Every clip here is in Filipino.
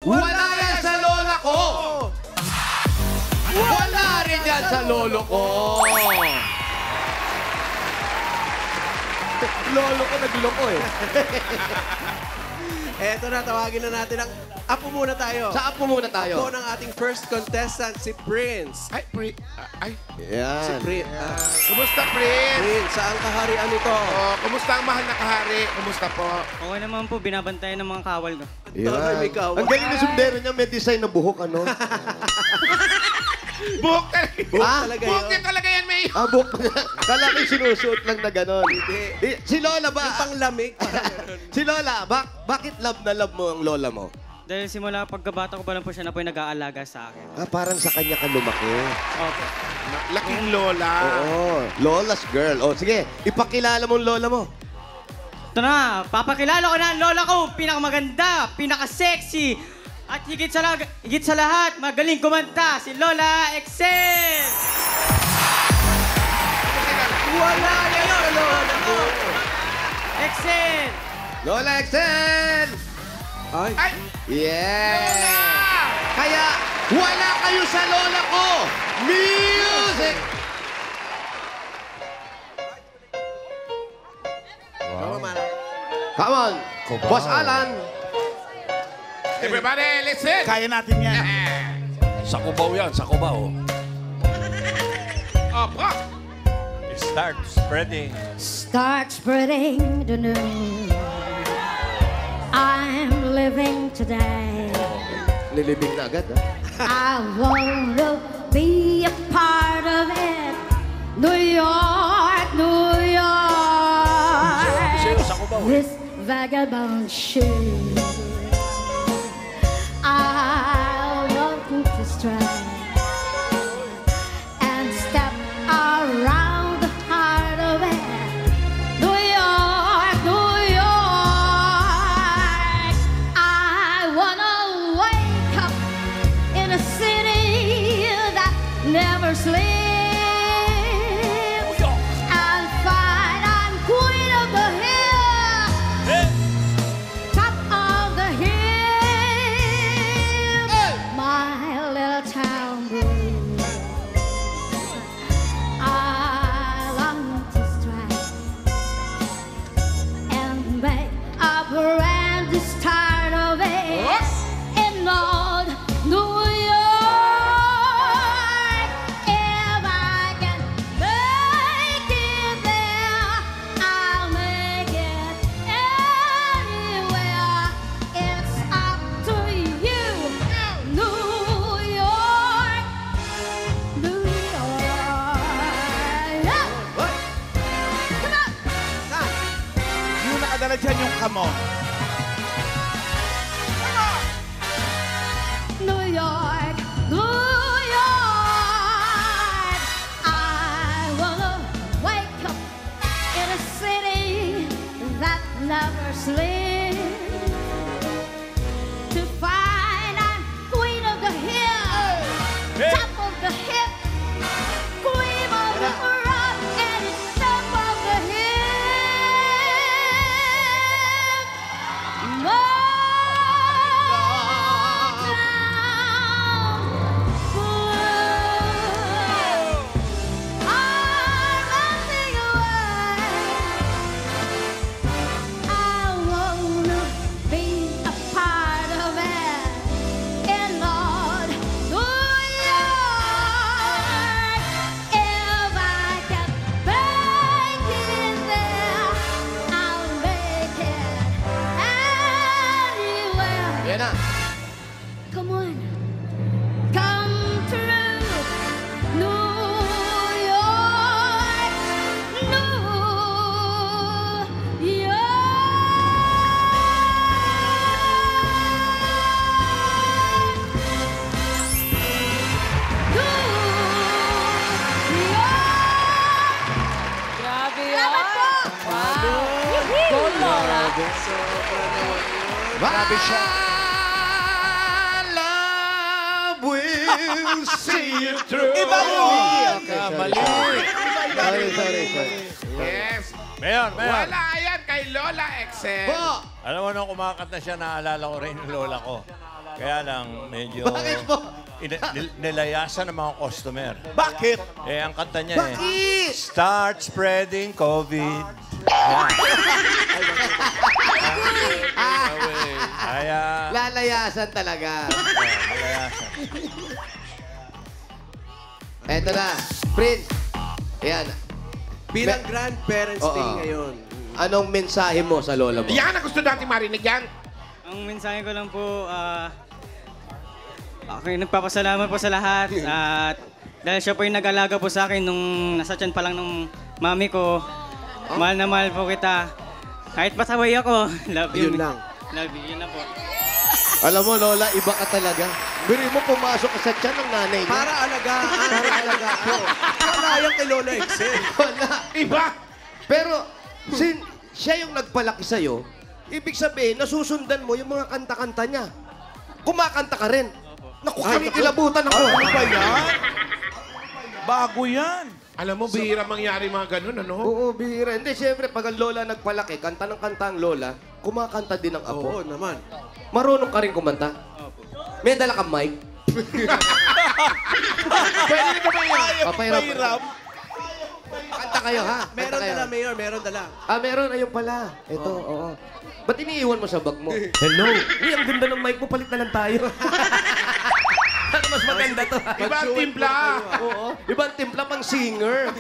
Wala yan sa lola ko! Wala rin yan sa lolo ko! Lolo ko, nagloko eh. Eto na, tawagin na natin ang apo muna tayo. Sa apo muna tayo. Apo ng ating first contestant, si Prince. Ay, ay. Yan. Si Prince. Kumusta, Prince? Prince, saan kaharian ito? Oh, kumusta ang mahal na kahari? Kumusta po? Okay naman po, binabantayan ng mga kawal ko. Yan. May kawal. Ang galing na sundero niya, may design na buhok, ano? Buhok talaga. Buhok talaga Buhok yun. niya talaga yan, May. Buhok pa niya. Kala ko yung sinusuot lang na gano'n. Si Lola ba? Yung panglamig. Si Lola, bakit love na love mo ang lola mo? Dahil simula pagkabata ko pa lang po siya na po yung nag-aalaga sa akin. Parang sa kanya ka lumaki. Opo. Laking lola. Oo. Lola's girl. O, sige. Ipakilala mo ang lola mo. Ito na, papakilala ko na ang lola ko, pinakamaganda, pinaka-sexy, at higit sa lahat, magaling kumanta, si Lola Excel! Wala yan sa lola ko. Excel! Lola Excel! Ay. Ay, Yeah! Kaya, wala kayo sa lola ko! Music! Tama, Mara. Come on! Boss Alan! everybody, listen. Kaya natin yan. Sa Cubao yan, sa Cubao. Opo. Start spreading. Start spreading the news. I'm living today. Nilibing na agad, ha? I want to be a part of it. New York, New York. Sino sa Cubao? This vagabond shoe. I want to strike and step around the heart of it. New York, New York. I wanna wake up in a city that never sleeps and find I'm queen of the hill, top of the hill. My little town blues. I long to strike and make a brand new start of it in old New York. If I can make it there, I'll make it anywhere. It's up to you, New York, New York. Yeah. Come on. Yung nakadala dyan yung kamo. New York, New York. I wanna wake up in a city that never sleeps to find I'm queen of the hill, top of the hip, queen of the rock, and it's top of the hill. Yan na. Come on, come through, New York, New York, Grabe yan. Salamat po! Go, Lola. Grabe siya. Love will see you through. Iba yun! Mali. Sorry. Yes. Mayor. Wala yan kay Lola Excel. Po! Alam mo nung kumakanta siya, naalala ko rin yung lola ko. Kaya lang, medyo Bakit po? nilayasan ng mga customer. Bakit? Eh, ang kanta niya Bakit? Start spreading COVID. Yan. Kaya, Lalayasan talaga. nilayasan. Eto na, Prince. Ayan. Bilang grandparents Oo. day ngayon. Anong mensahe mo sa lola mo? Yan ang gusto natin marinig yan. Ang mensahe ko lang po, okay, nagpapasalamat po sa lahat. At dahil siya po yung nag-alaga po sa akin nung nasa tiyan pa lang nung mami ko. Mahal na mahal po kita. Kahit pasaway ako, love you. Yun lang. Love you, yun na po. Alam mo, Lola, iba ka talaga. Biri mo, pumasok ka sa tiyan ng nanay niya. Para alagaan. Para alagaan. Wala yan kay Lola Excel. Wala. Iba. Pero, siya yung nagpalaki sa'yo, ibig sabihin, nasusundan mo yung mga kanta-kanta niya. Kumakanta ka rin. Naku, kinikilabutan ako. Ano ba yan? Bago yan. Alam mo, bihira mangyari mga ganun, ano? Oo, bihira. Hindi, siyempre, pag ang lola nagpalaki, kanta ng kanta ang lola, kumakanta din ang apo. Oo naman. Marunong ka rin kumanta? May dala kang mic? Pwede na ba yan? Papahiram. Pahiram. Kanta kayo, ha? Kanta Meron kayo. dala, Mayor. Meron dala. Ah, meron. Ayun pala. Ito, oo. Ba't iniiwan mo sa bag mo? Hello? Uy, ang ganda ng mic mo. Palit na lang tayo. Ano mas maganda to? Iba ang timpla. Oo. Ibang timpla pang singer.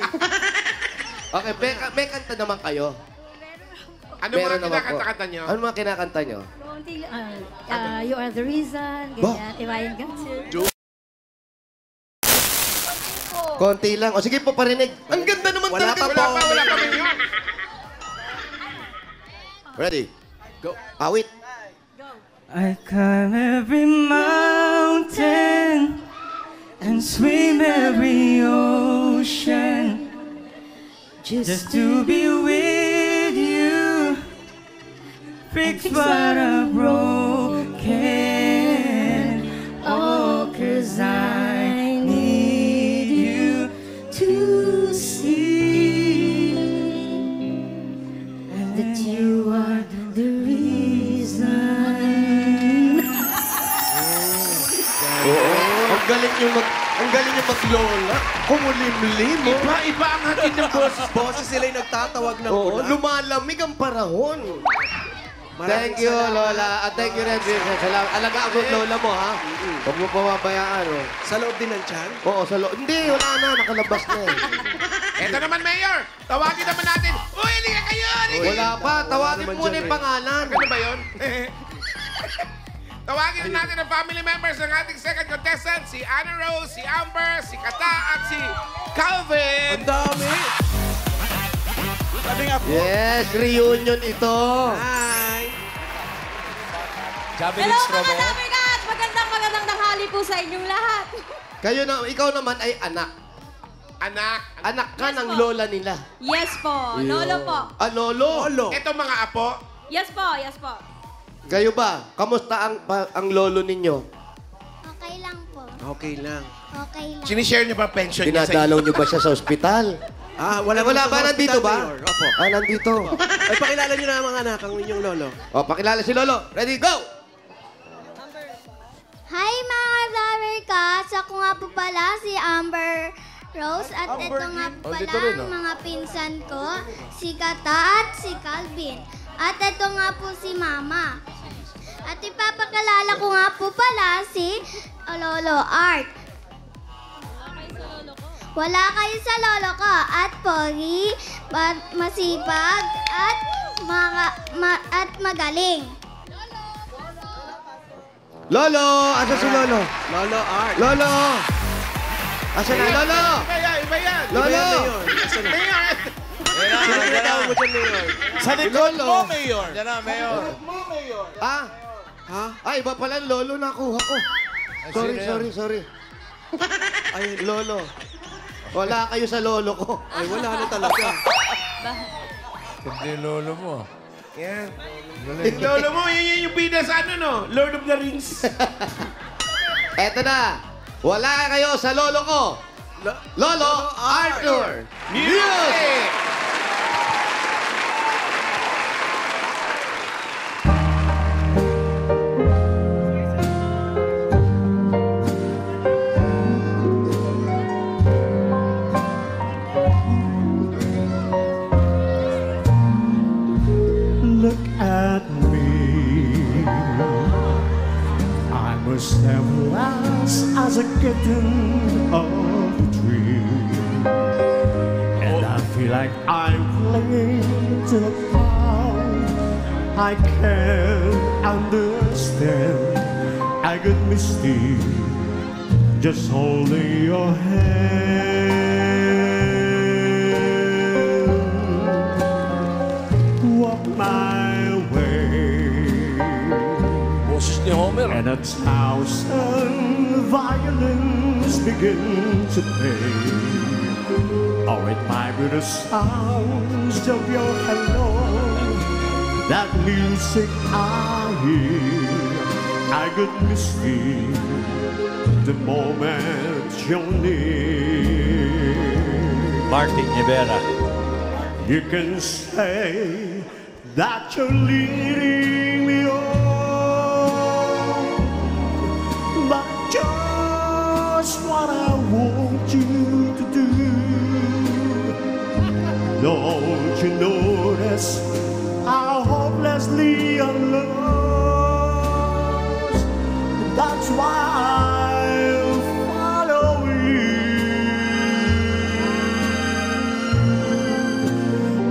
Okay, may kanta naman kayo. Ano mga Meron naman po. kinakanta-kanta nyo? Ano mga kinakanta nyo? You are the reason, ganyan, if I got to. Konti lang. O sige po, parinig. Ang ganda naman Wala talaga. pa po. Wala pa yun. Ready? Go. Awit. I climb every mountain and swim every ocean just to be with you. Fix what I'm broken. Oh, 'cause I need you to see that you are the reason. Ang galing yung mag-lola. Kumulimlim, oh. Iba ang hatid ng boses. Boses sila yung nagtatawag ng Oo, ulan. lumalamig ang panahon. Maraming Thank you, salamat. Lola. At thank you rin, Vincent. Salamat. Alagaan ko yung lola mo, ha? Huwag mo pababayaan, oh. Sa loob din ng tiyan. Oo, sa Hindi, wala na. Nakalabas na, eh. Eto naman, Mayor. Tawagin naman natin. Uy, halika kayo! Halika. Wala pa. Tawagin naman mo muna dyan, yung pangalan. Ano ba yun? Tawagin na natin ang family members ng ating second contestant, si Anna Rose, si Amber, si Kata, at si Calvin. Ang dami. Sabi nga po, Yes, reunion ito. Hi. Javelin Hello throw mga mo. Damercats! Magandang tanghali po sa inyong lahat. Ikaw naman ay anak. Anak. Anak ka Yes ng po. lola nila. Yes po. Lolo po. Ah, lolo. Lolo. Ito mga apo. Yes po, yes po. Kayo ba? Kamusta ang lolo ninyo? Okay lang po. Okay lang. Okay lang. Sinishare niyo ba pension niya sa Dinadalaw niyo ba siya sa ospital? Wala Wala ba? sa Nandito hospital, ba? Mayor. Opo. Ah, nandito. Ay, pakilala nyo na mga anak, ang inyong lolo. O, pakilala si Lolo. Ready, go! Hi mga Flower Cats! Ako nga po pala si Amber Rose at ito nga po pala ang mga pinsan ko, si Kata at si Calvin. At ito nga po si Mama. At ipapakilala ko nga po pala si Lolo Art. Wala kayo sa lolo ko at pogi, masipag at magaling. Lolo! Asa si Lolo? Lolo Art. Lolo! Asa na, Lolo? Iba yan. Lolo! Iba yan, Mayor. Asan na? Mayor! Sino tinatawag mo dyan, Mayor? sa likod Lolo. mo, Mayor. Yan na, Mayor. Ah? Ha? Ay, iba pala ang Lolo nakuha ko. Sorry. Ay, Lolo. Wala kayo sa Lolo ko. Ay, wala na talaga. Hindi lolo mo. Yan. Yung lolo mo, yun yung bida sa ano, no? Lord of the Rings. Eto na. Wala kayo sa Lolo ko. Lolo Arthur. Music! was helpless as a kitten of a dream. And I feel like I'm playing to the clown. I can't understand. I get misty just holding your hand. Walk my way, Boses ni Homer. and a thousand violins begin to play. Oh, it might be the sounds of your hello, that music I hear. I get misty the moment you're near. Martin Rivera. You can say that you're leading me on, but just what I want you to do. Don't you notice how hopelessly I'm lost? That's why I'll follow you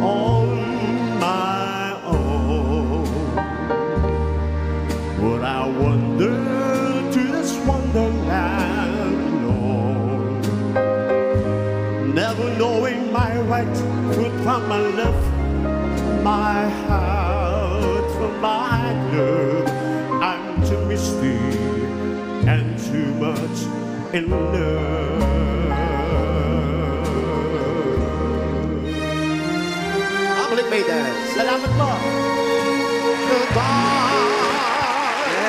on my own. Would I wander to this wonderland alone, never knowing my right foot from my left, my heart from my glove? I'm too misty and too much in love. Public Maidens. Salamat po.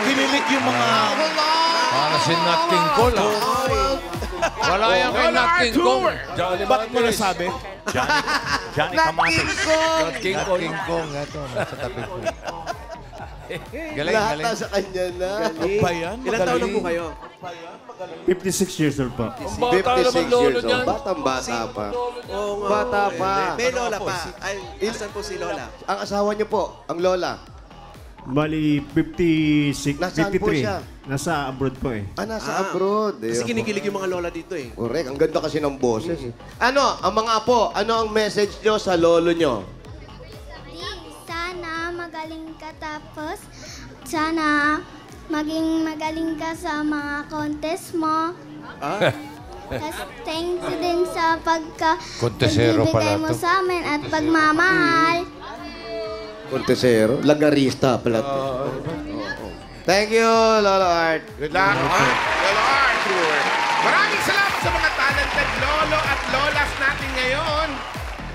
Kinilig yung mga... Para si Nat King Cole, ah. Wala yan kay Nat King Cole. Bakit mo nasabi? Johnny Kamatis. Nat King Cole. King Kong, ito, nasa tabi ko. Galing, Lahat galing. nasa kanya na. Ba yan? Ilan taon na po kayo? 56 years old po. 56 years old. Batang-bata pa. Oo nga. Bata pa. May lola pa. Ay, ilan po si lola? Ang asawa niyo po, ang lola. Bali, 56, Nasaan po 53. siya? Nasa abroad po eh. Nasa abroad. Kasi kinikilig yung mga lola dito eh. Correct. Ang ganda kasi ng boses. Ano, ang mga apo, ano ang message nyo sa lolo nyo? Sana magaling ka tapos sana maging magaling ka sa mga contest mo. Tapos thank you din sa Kontesero pala pagbibigay mo to. sa amin at pagmamahal. Contesero. Lagarista pala to. Thank you, Lolo Art. Good luck, Lolo Arthur. Maraming salamat sa mga talented lolo at lolas natin ngayon.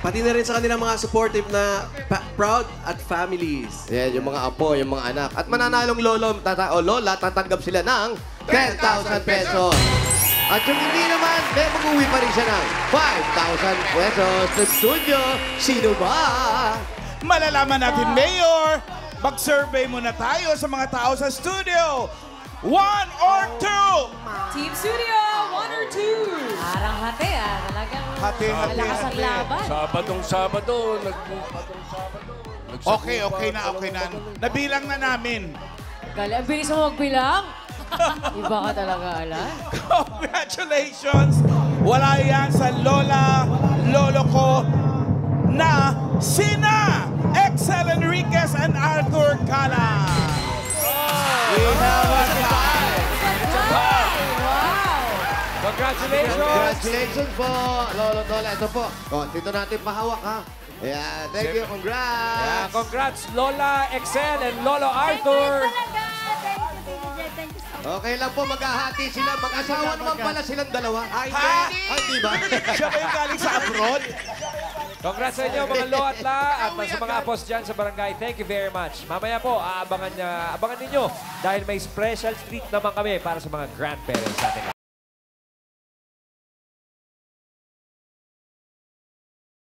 Pati na rin sa kanilang mga supportive na proud at families. Yan, yung mga apo, yung mga anak. At mananalong lolo o lola, tatanggap sila ng 10,000 pesos. At yung hindi naman, may mag-uwi pa rin siya ng 5,000 pesos. Sa studio, sino ba? Malalaman natin, Mayor. Mag-survey muna tayo sa mga tao sa studio. 1 or 2? Team Studio, 1 or 2? Parang hati talagang Hati-hati. malakas ang laban. Sabado. Okay na. Nabilang na namin. Gali, ang bilis mo magbilang. Iba ka talaga, Alan. Congratulations! Wala yan sa lolo ko na sina Excel Enriquez and Arthur Cala. We have a tie. Congratulations po, Lolo Lola. Ito po. O, dito natin pahawak, ha? Yeah, thank you. Congrats. Congrats, Lola Excel and Lolo Arthur. Okay lang po, maghahati sila. Mag-asawa naman pala silang dalawa. Ha? Di ba? Siya ba yung galing sa abroad? Congrats sa inyo mga Lo at La at sa mga apos dyan sa barangay. Thank you very much. Mamaya po, abangan ninyo dahil may special treat naman kami para sa mga grandparents natin.